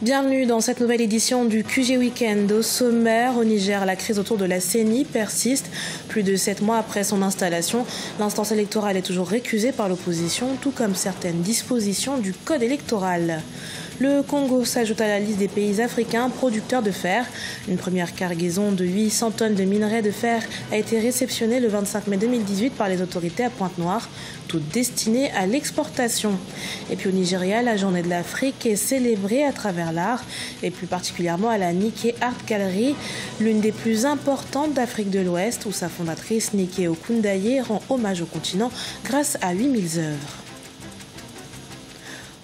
Bienvenue dans cette nouvelle édition du QG Weekend. Au sommaire, au Niger, la crise autour de la CENI persiste. Plus de 7 mois après son installation, l'instance électorale est toujours récusée par l'opposition, tout comme certaines dispositions du code électoral. Le Congo s'ajoute à la liste des pays africains producteurs de fer. Une première cargaison de 800 tonnes de minerais de fer a été réceptionnée le 25 mai 2018 par les autorités à Pointe-Noire, toutes destinées à l'exportation. Et puis au Nigeria, la journée de l'Afrique est célébrée à travers l'art, et plus particulièrement à la Nikkei Art Gallery, l'une des plus importantes d'Afrique de l'Ouest, où sa fondatrice Nikkei Okundaye rend hommage au continent grâce à 8000 œuvres.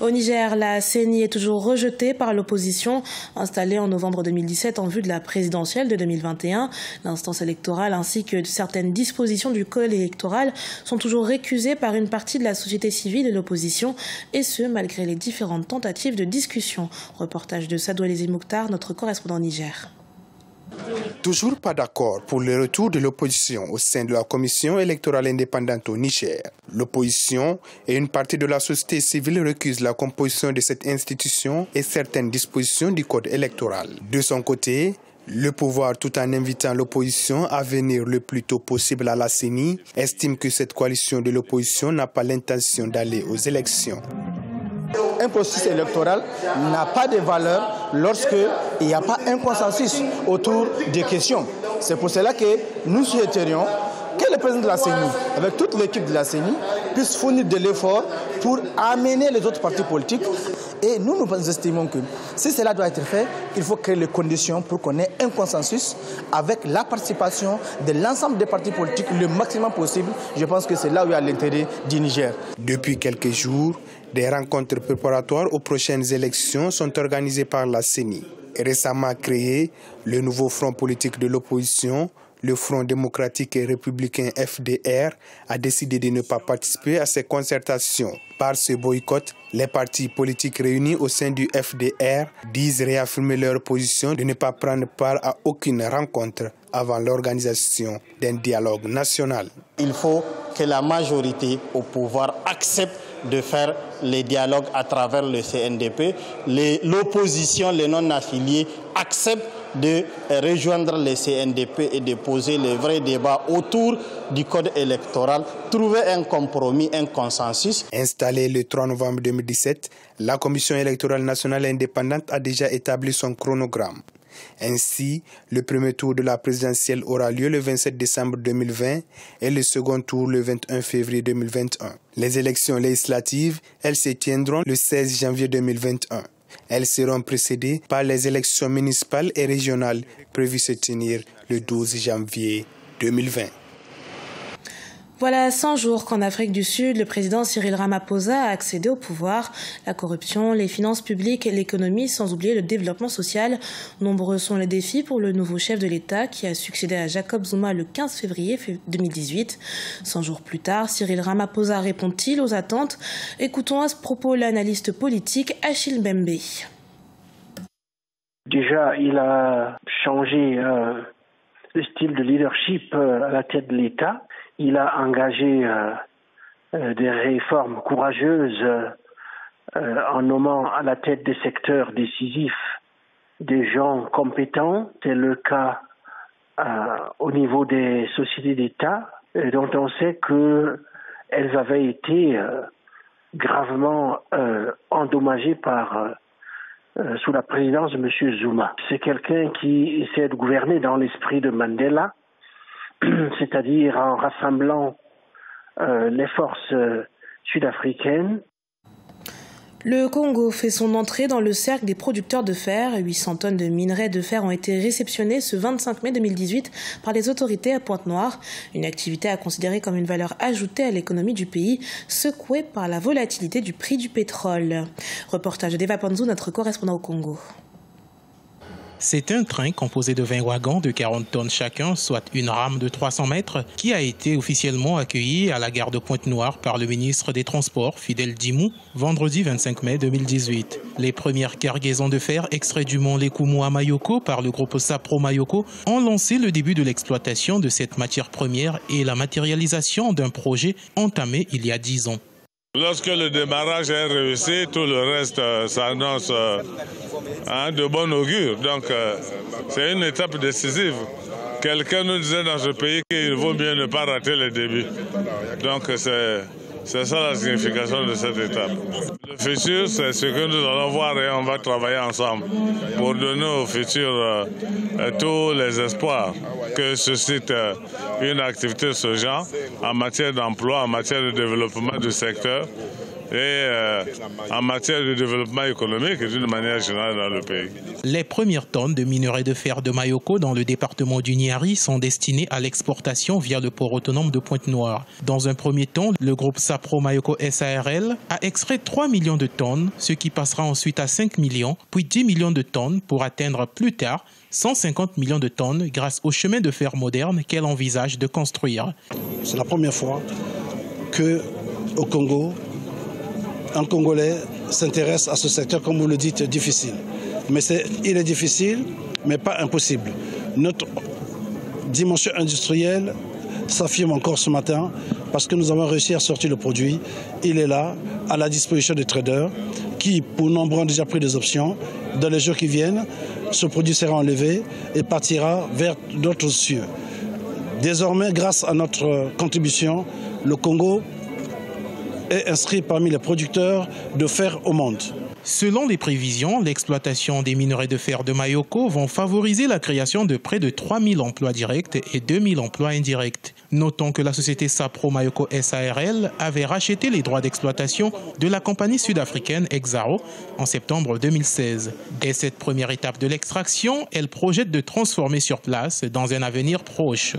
Au Niger, la CENI est toujours rejetée par l'opposition. Installée en novembre 2017 en vue de la présidentielle de 2021, l'instance électorale ainsi que certaines dispositions du code électoral sont toujours récusées par une partie de la société civile et l'opposition, et ce, malgré les différentes tentatives de discussion. Reportage de Sadou Elezi Mokhtar, notre correspondant au Niger. Toujours pas d'accord pour le retour de l'opposition au sein de la commission électorale indépendante au Niger. L'opposition et une partie de la société civile recusent la composition de cette institution et certaines dispositions du code électoral. De son côté, le pouvoir, tout en invitant l'opposition à venir le plus tôt possible à la CENI, estime que cette coalition de l'opposition n'a pas l'intention d'aller aux élections. Un processus électoral n'a pas de valeur lorsqu'il n'y a pas un consensus autour des questions. C'est pour cela que nous souhaiterions que le président de la CENI, avec toute l'équipe de la CENI, puisse fournir de l'effort pour amener les autres partis politiques. Et nous estimons que si cela doit être fait, il faut créer les conditions pour qu'on ait un consensus avec la participation de l'ensemble des partis politiques le maximum possible. Je pense que c'est là où il y a l'intérêt du Niger. Depuis quelques jours, des rencontres préparatoires aux prochaines élections sont organisées par la CENI. Récemment créé, le nouveau front politique de l'opposition, le Front démocratique et républicain FDR, a décidé de ne pas participer à ces concertations. Par ce boycott, les partis politiques réunis au sein du FDR disent réaffirmer leur position de ne pas prendre part à aucune rencontre avant l'organisation d'un dialogue national. Il faut que la majorité au pouvoir accepte de faire les dialogues à travers le CNDP. L'opposition, les non-affiliés, acceptent de rejoindre le CNDP et de poser les vrais débats autour du code électoral, trouver un compromis, un consensus. Installée le 3 novembre 2017, la Commission électorale nationale indépendante a déjà établi son chronogramme. Ainsi, le premier tour de la présidentielle aura lieu le 27 décembre 2020 et le second tour le 21 février 2021. Les élections législatives, elles se tiendront le 16 janvier 2021. Elles seront précédées par les élections municipales et régionales prévues se tenir le 12 janvier 2020. Voilà 100 jours qu'en Afrique du Sud, le président Cyril Ramaphosa a accédé au pouvoir. La corruption, les finances publiques et l'économie, sans oublier le développement social. Nombreux sont les défis pour le nouveau chef de l'État qui a succédé à Jacob Zuma le 15 février 2018. 100 jours plus tard, Cyril Ramaphosa répond-il aux attentes? Écoutons à ce propos l'analyste politique Achille Mbembe. Déjà, il a changé le style de leadership à la tête de l'État. Il a engagé des réformes courageuses en nommant à la tête des secteurs décisifs des gens compétents. C'est le cas au niveau des sociétés d'État, dont on sait qu'elles avaient été gravement endommagées sous la présidence de M. Zuma. C'est quelqu'un qui essaie de gouverner dans l'esprit de Mandela, c'est-à-dire en rassemblant les forces sud-africaines. Le Congo fait son entrée dans le cercle des producteurs de fer. 800 tonnes de minerais de fer ont été réceptionnées ce 25 mai 2018 par les autorités à Pointe-Noire. Une activité à considérer comme une valeur ajoutée à l'économie du pays, secouée par la volatilité du prix du pétrole. Reportage d'Eva Panzou, notre correspondant au Congo. C'est un train composé de 20 wagons de 40 tonnes chacun, soit une rame de 300 mètres, qui a été officiellement accueilli à la gare de Pointe-Noire par le ministre des Transports, Fidèle Dimou, vendredi 25 mai 2018. Les premières cargaisons de fer extraits du mont Lekumu à Mayoko par le groupe Sapro Mayoko ont lancé le début de l'exploitation de cette matière première et la matérialisation d'un projet entamé il y a 10 ans. Lorsque le démarrage est réussi, tout le reste s'annonce de bon augure. Donc c'est une étape décisive. Quelqu'un nous disait dans ce pays qu'il vaut mieux ne pas rater le début. Donc c'est ça la signification de cette étape. Le futur, c'est ce que nous allons voir et on va travailler ensemble pour donner au futur tous les espoirs que suscite une activité de ce genre en matière d'emploi, en matière de développement du secteur et en matière de développement économique et d'une manière générale dans le pays. Les premières tonnes de minerai de fer de Mayoko dans le département du Niari sont destinées à l'exportation via le port autonome de Pointe-Noire. Dans un premier temps, le groupe Sapro Mayoko SARL a extrait 3 millions de tonnes, ce qui passera ensuite à 5 millions, puis 10 millions de tonnes pour atteindre plus tard 150 millions de tonnes grâce au chemin de fer moderne qu'elle envisage de construire. C'est la première fois qu'au Congo, un Congolais s'intéresse à ce secteur, comme vous le dites, difficile. Mais il est difficile, mais pas impossible. Notre dimension industrielle s'affirme encore ce matin parce que nous avons réussi à sortir le produit. Il est là, à la disposition des traders qui, pour nombre, ont déjà pris des options. Dans les jours qui viennent, ce produit sera enlevé et partira vers d'autres cieux. Désormais, grâce à notre contribution, le Congo est inscrit parmi les producteurs de fer au monde. Selon les prévisions, l'exploitation des minerais de fer de Mayoko vont favoriser la création de près de 3000 emplois directs et 2000 emplois indirects. Notons que la société Sapro Mayoko SARL avait racheté les droits d'exploitation de la compagnie sud-africaine Exxaro en septembre 2016. Dès cette première étape de l'extraction, elle projette de transformer sur place dans un avenir proche.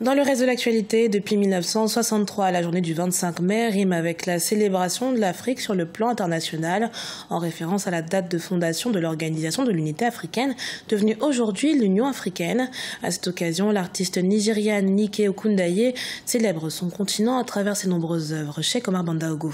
Dans le reste de l'actualité, depuis 1963, la journée du 25 mai rime avec la célébration de l'Afrique sur le plan international, en référence à la date de fondation de l'Organisation de l'Unité africaine, devenue aujourd'hui l'Union africaine. À cette occasion, l'artiste nigériane Nike Okundaye célèbre son continent à travers ses nombreuses œuvres. Cheikh Omar Bandaogo.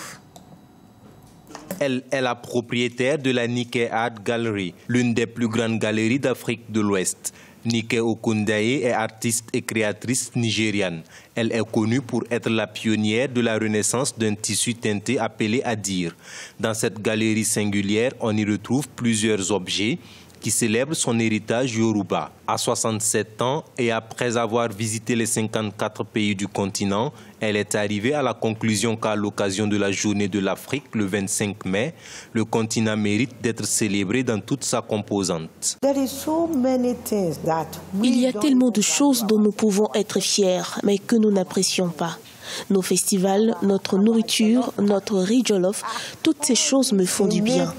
Elle est la propriétaire de la Nike Art Gallery, l'une des plus grandes galeries d'Afrique de l'Ouest. Nike Okundaye est artiste et créatrice nigériane. Elle est connue pour être la pionnière de la renaissance d'un tissu teinté appelé Adir. Dans cette galerie singulière, on y retrouve plusieurs objets qui célèbrent son héritage Yoruba. À 67 ans et après avoir visité les 54 pays du continent, elle est arrivée à la conclusion qu'à l'occasion de la journée de l'Afrique, le 25 mai, le continent mérite d'être célébré dans toute sa composante. Il y a tellement de choses dont nous pouvons être fiers, mais que nous n'apprécions pas. Nos festivals, notre nourriture, notre riz jollof, toutes ces choses me font du bien.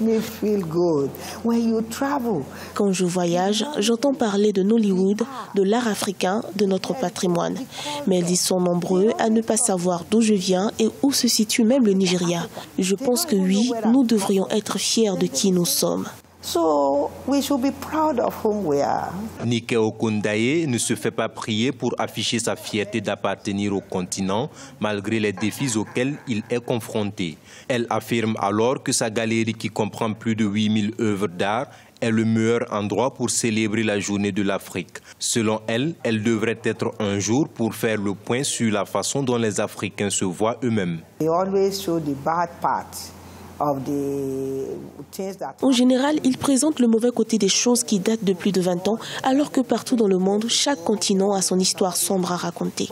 Quand je voyage, j'entends parler de Nollywood, de l'art africain, de notre patrimoine. Mais ils sont nombreux à ne pas savoir d'où je viens et où se situe même le Nigeria. Je pense que oui, nous devrions être fiers de qui nous sommes. So we should be proud of whom we are. Nike Okundaye ne se fait pas prier pour afficher sa fierté d'appartenir au continent malgré les défis auxquels il est confronté. Elle affirme alors que sa galerie qui comprend plus de 8000 œuvres d'art est le meilleur endroit pour célébrer la journée de l'Afrique. Selon elle, elle devrait être un jour pour faire le point sur la façon dont les Africains se voient eux-mêmes. En général, il présente le mauvais côté des choses qui datent de plus de 20 ans, alors que partout dans le monde, chaque continent a son histoire sombre à raconter.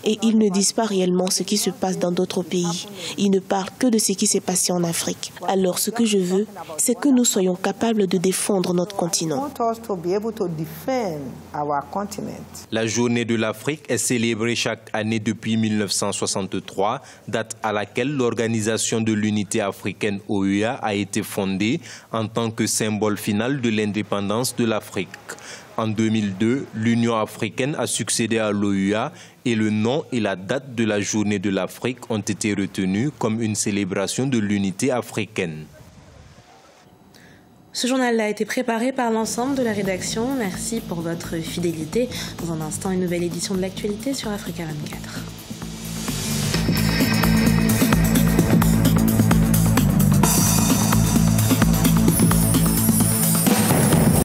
Et ils ne disent pas réellement ce qui se passe dans d'autres pays. Ils ne parlent que de ce qui s'est passé en Afrique. Alors ce que je veux, c'est que nous soyons capables de défendre notre continent. La journée de l'Afrique est célébrée chaque année depuis 1963, date à laquelle l'Organisation de l'Unité africaine OUA a été fondée en tant que symbole final de l'indépendance de l'Afrique. En 2002, l'Union africaine a succédé à l'OUA et le nom et la date de la journée de l'Afrique ont été retenus comme une célébration de l'unité africaine. Ce journal a été préparé par l'ensemble de la rédaction. Merci pour votre fidélité. Dans un instant, une nouvelle édition de l'actualité sur Africa 24.